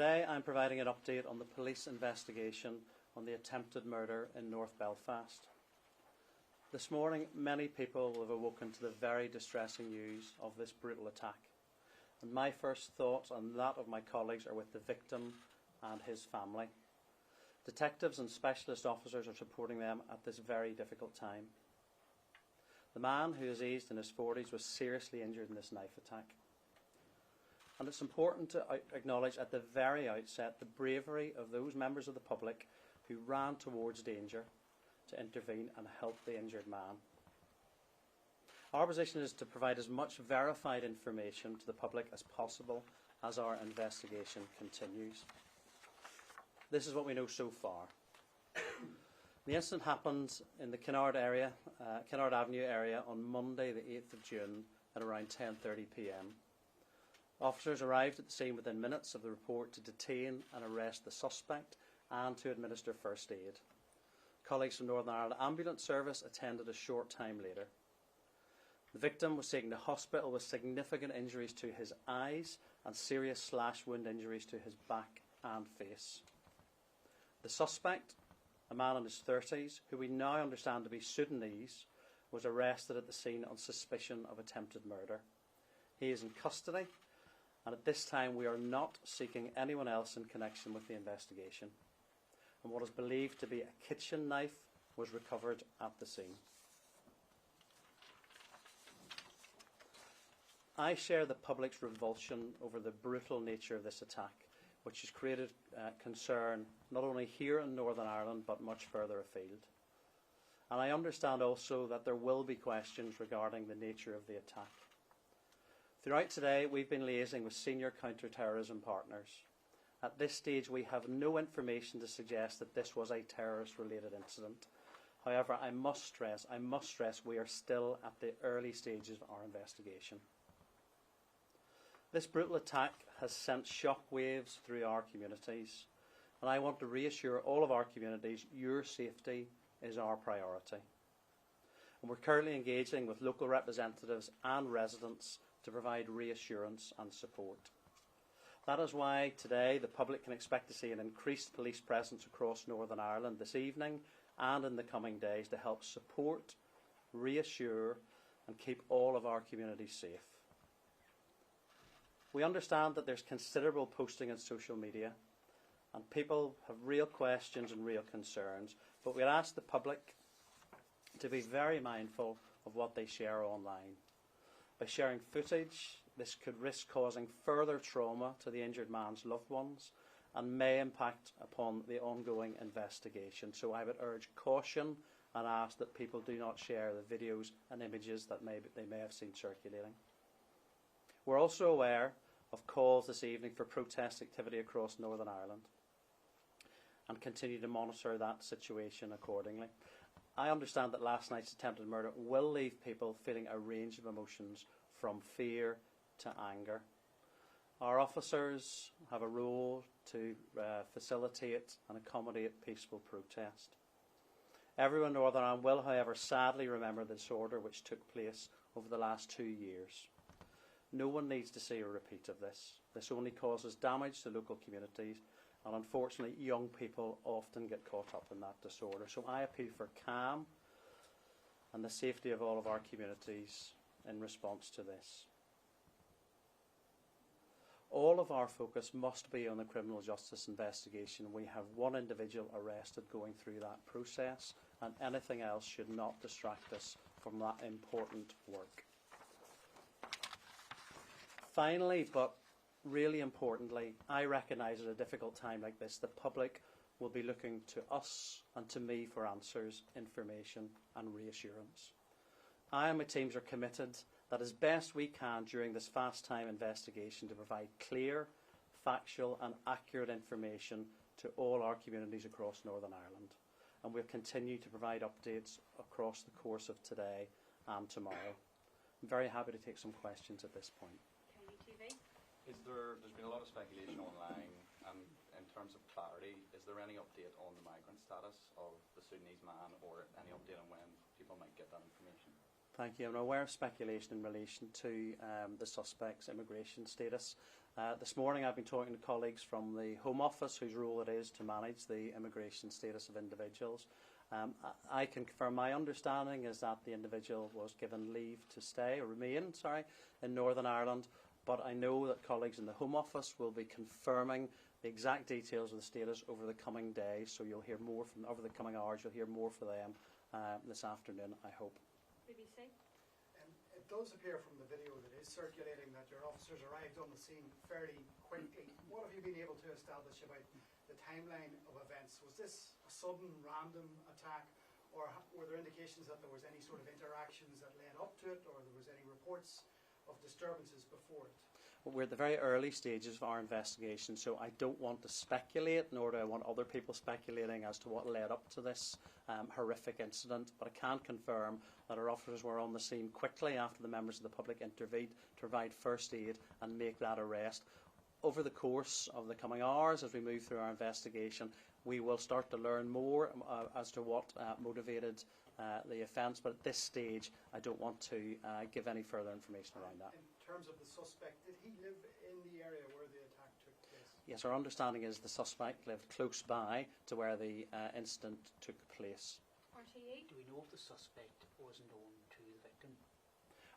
Today I am providing an update on the police investigation on the attempted murder in North Belfast. This morning many people have awoken to the very distressing news of this brutal attack, and my first thoughts and that of my colleagues are with the victim and his family. Detectives and specialist officers are supporting them at this very difficult time. The man, who is aged in his 40s, was seriously injured in this knife attack. And it's important to acknowledge at the very outset the bravery of those members of the public who ran towards danger to intervene and help the injured man. Our position is to provide as much verified information to the public as possible as our investigation continues. This is what we know so far. The incident happened in the Kennard Avenue area on Monday the 8th of June at around 10:30 p.m. Officers arrived at the scene within minutes of the report to detain and arrest the suspect and to administer first aid. Colleagues from Northern Ireland Ambulance Service attended a short time later. The victim was taken to hospital with significant injuries to his eyes and serious slash wound injuries to his back and face. The suspect, a man in his 30s, who we now understand to be Sudanese, was arrested at the scene on suspicion of attempted murder. He is in custody, and at this time we are not seeking anyone else in connection with the investigation. And what is believed to be a kitchen knife was recovered at the scene. I share the public's revulsion over the brutal nature of this attack, which has created concern not only here in Northern Ireland but much further afield. And I understand also that there will be questions regarding the nature of the attack. Throughout today we've been liaising with senior counter-terrorism partners. At this stage we have no information to suggest that this was a terrorist-related incident. However, I must stress we are still at the early stages of our investigation. This brutal attack has sent shockwaves through our communities, and I want to reassure all of our communities your safety is our priority. And we're currently engaging with local representatives and residents to provide reassurance and support. That is why today the public can expect to see an increased police presence across Northern Ireland this evening and in the coming days to help support, reassure and keep all of our communities safe. We understand that there's considerable posting on social media and people have real questions and real concerns, but we'd ask the public to be very mindful of what they share online. By sharing footage, this could risk causing further trauma to the injured man's loved ones and may impact upon the ongoing investigation. So I would urge caution and ask that people do not share the videos and images that they may have seen circulating. We're also aware of calls this evening for protest activity across Northern Ireland and continue to monitor that situation accordingly. I understand that last night's attempted murder will leave people feeling a range of emotions from fear to anger. Our officers have a role to facilitate and accommodate peaceful protest. Everyone in Northern Ireland will, however, sadly remember the disorder which took place over the last 2 years. No one needs to see a repeat of this. This only causes damage to local communities, and unfortunately young people often get caught up in that disorder. So I appeal for calm and the safety of all of our communities in response to this. All of our focus must be on the criminal justice investigation. We have one individual arrested going through that process, and anything else should not distract us from that important work. Finally, but really importantly, I recognise at a difficult time like this, the public will be looking to us and to me for answers, information and reassurance. I and my teams are committed that as best we can during this fast time investigation to provide clear, factual and accurate information to all our communities across Northern Ireland. And we'll continue to provide updates across the course of today and tomorrow. I'm very happy to take some questions at this point. There's been a lot of speculation online, and in terms of clarity, is there any update on the migrant status of the Sudanese man, or any update on when people might get that information? Thank you. I'm aware of speculation in relation to the suspect's immigration status. This morning I've been talking to colleagues from the Home Office, whose role it is to manage the immigration status of individuals. I can confirm my understanding is that the individual was given leave to stay, or remain, in Northern Ireland, but I know that colleagues in the Home Office will be confirming the exact details of the status over the coming days, so you'll hear more from, over the coming hours, you'll hear more from them this afternoon, I hope. BBC. It does appear from the video that is circulating that your officers arrived on the scene fairly quickly. What have you been able to establish about the timeline of events? Was this a sudden, random attack, or were there indications that there was any sort of interactions that led up to it, or there was any reports of disturbances before it? Well, we're at the very early stages of our investigation, so I don't want to speculate, nor do I want other people speculating as to what led up to this horrific incident. But I can confirm that our officers were on the scene quickly after the members of the public intervened to provide first aid and make that arrest. Over the course of the coming hours, as we move through our investigation, we will start to learn more as to what motivated the offence, but at this stage I don't want to give any further information around that. In terms of the suspect, did he live in the area where the attack took place? Yes, our understanding is the suspect lived close by to where the incident took place. RTE. Do we know if the suspect was known to the victim?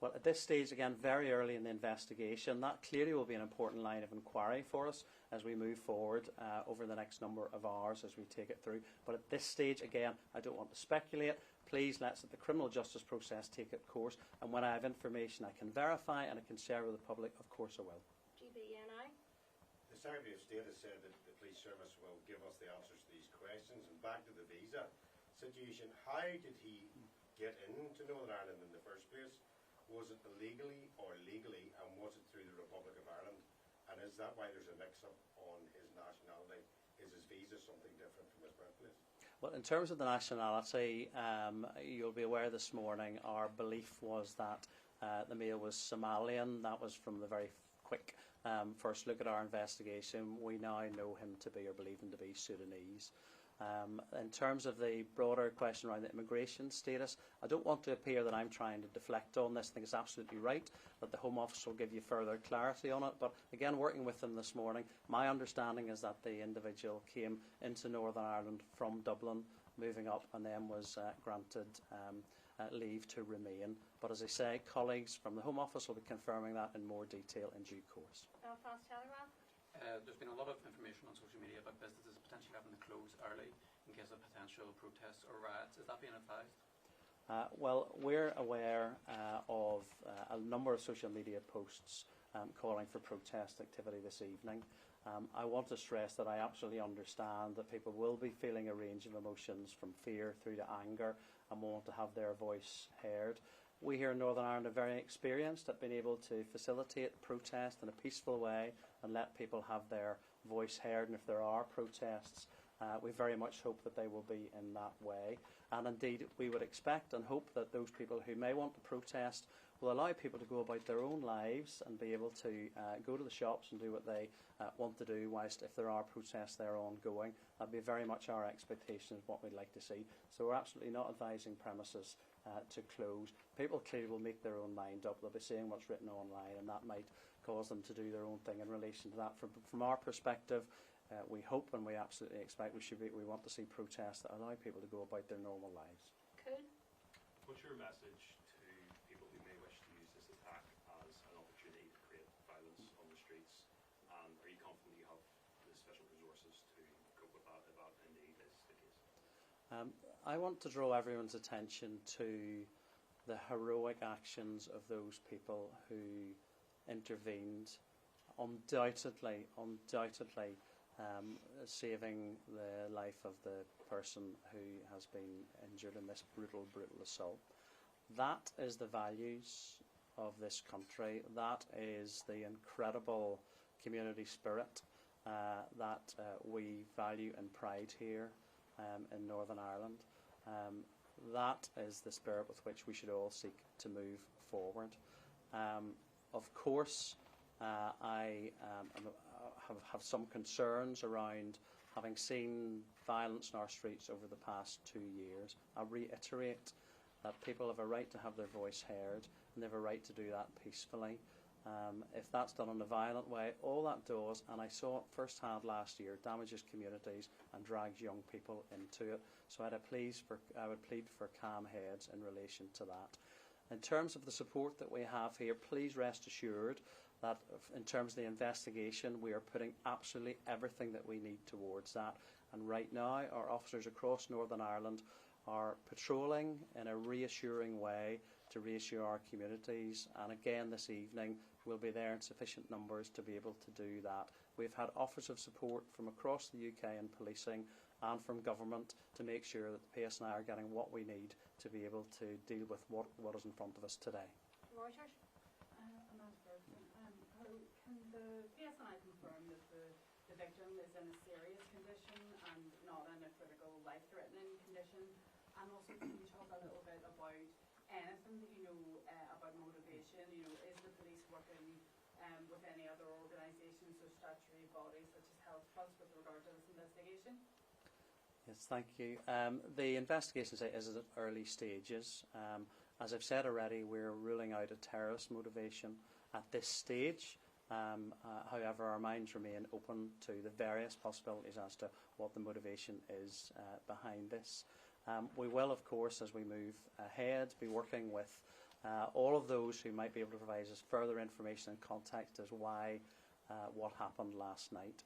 Well, at this stage, again, very early in the investigation, that clearly will be an important line of inquiry for us as we move forward over the next number of hours as we take it through. But at this stage, again, I don't want to speculate. Please let's let the criminal justice process take its course, and when I have information I can verify and I can share with the public, of course I will. GBNI. The Secretary of State has said that the police service will give us the answers to these questions. And back to the visa situation, how did he get into Northern Ireland in the first place? Was it illegally or legally, and was it through the Republic of Ireland? And is that why there's a mix-up on his nationality? Is his visa something different from his birthplace? Well, in terms of the nationality, you'll be aware this morning our belief was that the male was Somalian. That was from the very quick first look at our investigation. We now know him to be, or believe him to be, Sudanese. In terms of the broader question around the immigration status, I don't want to appear that I'm trying to deflect on this. I think it's absolutely right that the Home Office will give you further clarity on it. But again, working with them this morning, my understanding is that the individual came into Northern Ireland from Dublin, moving up, and then was granted leave to remain. But as I say, colleagues from the Home Office will be confirming that in more detail in due course. Belfast Telegraph. There's been a lot of information on social media about businesses potentially having to close early in case of potential protests or riots. Is that being advised? Well, we're aware of a number of social media posts calling for protest activity this evening. I want to stress that I absolutely understand that people will be feeling a range of emotions from fear through to anger and want to have their voice heard. We here in Northern Ireland are very experienced at being able to facilitate protest in a peaceful way and let people have their voice heard, and if there are protests, we very much hope that they will be in that way. And indeed, we would expect and hope that those people who may want to protest will allow people to go about their own lives and be able to go to the shops and do what they want to do, whilst if there are protests there ongoing, that would be very much our expectation of what we'd like to see. So we're absolutely not advising premises to close. People clearly will make their own mind up. They'll be seeing what's written online, and that might cause them to do their own thing in relation to that. From our perspective, we hope and we absolutely expect we want to see protests that allow people to go about their normal lives. Cool. What's your message to people who may wish to use this attack as an opportunity to create violence on the streets? And are you confident you have the special resources to cope with that if that indeed is the case? I want to draw everyone's attention to the heroic actions of those people who intervened, undoubtedly saving the life of the person who has been injured in this brutal assault. That is the values of this country. That is the incredible community spirit that we value and pride here in Northern Ireland. That is the spirit with which we should all seek to move forward. Of course, I have some concerns around having seen violence in our streets over the past 2 years. I reiterate that people have a right to have their voice heard, and they have a right to do that peacefully. If that's done in a violent way, all that does, and I saw it firsthand last year, damages communities and drags young people into it. So I would plead for calm heads in relation to that. In terms of the support that we have here, please rest assured that in terms of the investigation, we are putting absolutely everything that we need towards that. And right now, our officers across Northern Ireland are patrolling in a reassuring way to reassure our communities. And again this evening, we'll be there in sufficient numbers to be able to do that. We've had offers of support from across the UK in policing and from government to make sure that the PSNI are getting what we need to be able to deal with what is in front of us today. Reuters. Amanda Ferguson, can the PSNI confirm that the victim is in a serious condition and not in a critical life-threatening condition? And also, can you talk a little bit about anything that you know about motivation? You know, is the police working with any other organisations or statutory bodies such as Health Trust with regard to this investigation? Yes, thank you. The investigation is at early stages. As I've said already, we're ruling out a terrorist motivation at this stage. However, our minds remain open to the various possibilities as to what the motivation is behind this. We will, of course, as we move ahead, be working with all of those who might be able to provide us further information and context as why what happened last night.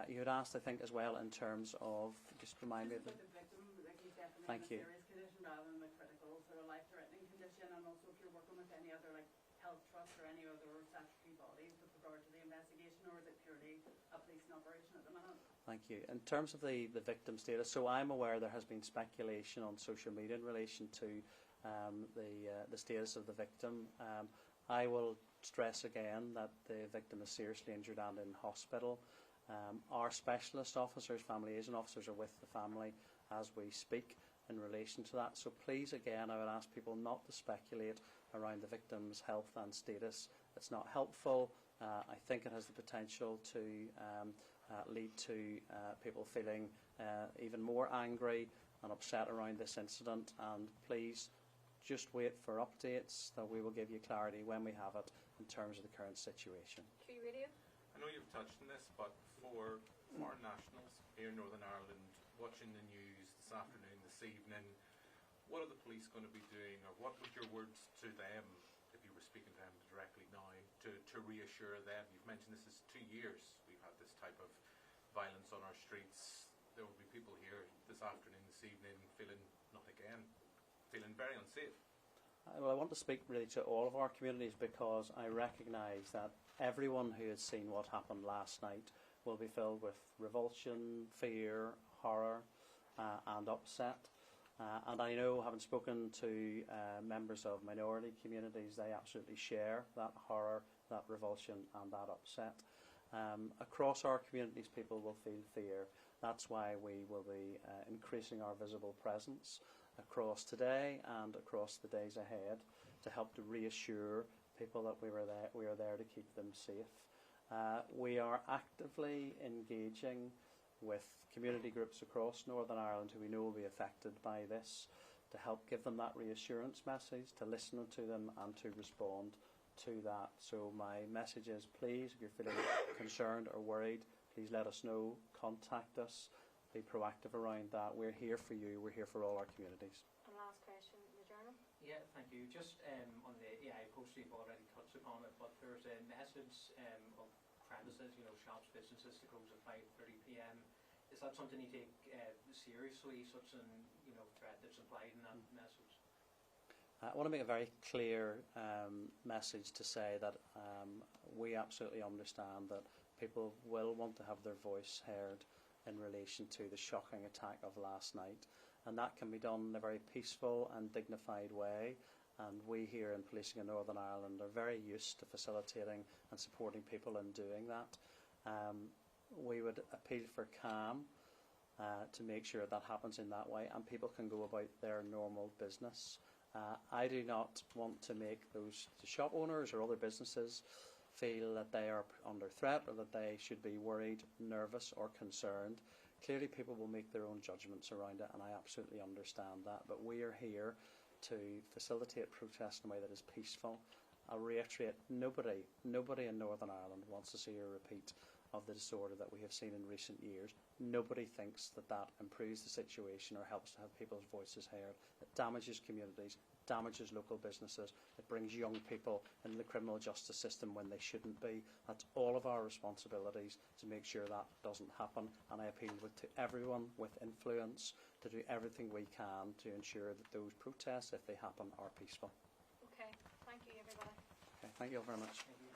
You had asked, I think, as well in terms of, just remind me of the victim, like he's definitely Thank in you. a serious condition rather than a critical sort of life-threatening condition, and also if you're working with any other like Health Trust or any other statutory bodies with regard to the investigation, or is it purely a policing operation at the minute? Thank you. In terms of the victim status, so I'm aware there has been speculation on social media in relation to the status of the victim. I will stress again that the victim is seriously injured and in hospital. Our specialist officers, family liaison officers, are with the family as we speak in relation to that. So please, again, I would ask people not to speculate around the victim's health and status. It's not helpful. I think it has the potential to lead to people feeling even more angry and upset around this incident. And please just wait for updates that we will give you clarity when we have it in terms of the current situation. Tree Radio. I know you've touched on this, but for foreign nationals here in Northern Ireland watching the news this afternoon, this evening, what are the police going to be doing, or what would your words to them, if you were speaking to them directly now, to reassure them? You've mentioned this is 2 years we've had this type of violence on our streets. There will be people here this afternoon, this evening, feeling not again, feeling very unsafe. Well, I want to speak really to all of our communities because I recognise that everyone who has seen what happened last night will be filled with revulsion, fear, horror and upset. And I know, having spoken to members of minority communities, they absolutely share that horror, that revulsion and that upset. Across our communities, people will feel fear. That's why we will be increasing our visible presence across today and across the days ahead to help to reassure people that we are there to keep them safe. We are actively engaging with community groups across Northern Ireland who we know will be affected by this, to help give them that reassurance message, to listen to them and to respond to that. So my message is, please, if you're feeling concerned or worried, please let us know, contact us, be proactive around that. We're here for you, we're here for all our communities. And last question in the journal. Yeah, thank you. Just on the AI poster, you've already touched upon it, but there's a message of premises, shops, businesses to close at 5:30 p.m. Is that something you take seriously, such a threat that's implied in that message? I want to make a very clear message to say that we absolutely understand that people will want to have their voice heard in relation to the shocking attack of last night, and that can be done in a very peaceful and dignified way, and we here in policing in Northern Ireland are very used to facilitating and supporting people in doing that. We would appeal for calm to make sure that happens in that way and people can go about their normal business. I do not want to make those shop owners or other businesses feel that they are under threat or that they should be worried, nervous or concerned. Clearly people will make their own judgments around it, and I absolutely understand that, but we are here to facilitate protest in a way that is peaceful I'll reiterate, nobody in Northern Ireland wants to see a repeat of the disorder that we have seen in recent years. Nobody thinks that that improves the situation or helps to have people's voices heard. It damages communities, damages local businesses, it brings young people into the criminal justice system when they shouldn't be. That's all of our responsibilities to make sure that doesn't happen, and I appeal to everyone with influence to do everything we can to ensure that those protests, if they happen, are peaceful. Okay, thank you everybody. Okay, thank you all very much. Thank you.